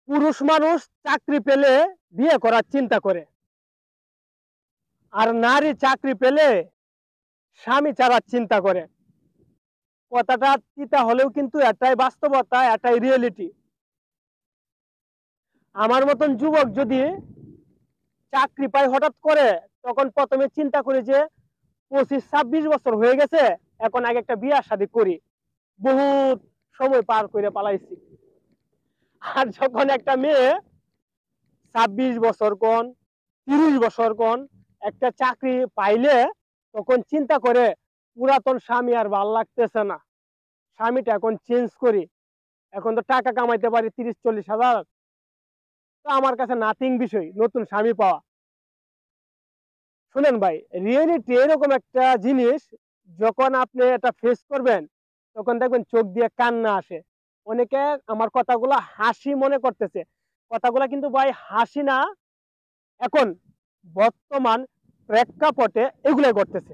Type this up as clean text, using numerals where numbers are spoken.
পুরুষ মানুষ চাকরি পেলে বিয়ে করার চিন্তা করে, আর নারী চাকরি পেলে স্বামী ছাড়ার চিন্তা করে। কথাটা তিতা হলেও কিন্তু এটাই বাস্তবতা, এটাই রিয়েলিটি। আমার মতন যুবক যদি চাকরি পায় হঠাৎ করে, তখন প্রথমে চিন্তা করি যে 25-26 বছর হয়ে গেছে, এখন আগে একটা বিয়ে শাদী করি, বহুত সময় পার করে পালাইছি। আর যখন একটা মেয়ে 26 বছর কোন 30 বছর কোন একটা চাকরি পাইলে, তখন চিন্তা করে পুরাতন স্বামী আর ভাল লাগতেছে না, স্বামীটা এখন চেঞ্জ করি, এখন তো টাকা কামাইতে পারি 30-40 হাজার, তো আমার কাছে নাথিং বিষয় নতুন স্বামী পাওয়া। শুনেন ভাই, রিয়েলিটি এরকম একটা জিনিস, যখন আপনি এটা ফেস করবেন তখন দেখবেন চোখ দিয়ে কান্না আসে। অনেকে আমার কথাগুলো হাসি মনে করতেছে, কথাগুলো কিন্তু ভাই হাসি না, এখন বর্তমান প্রেক্ষাপটে এগুলাই ঘটতেছে।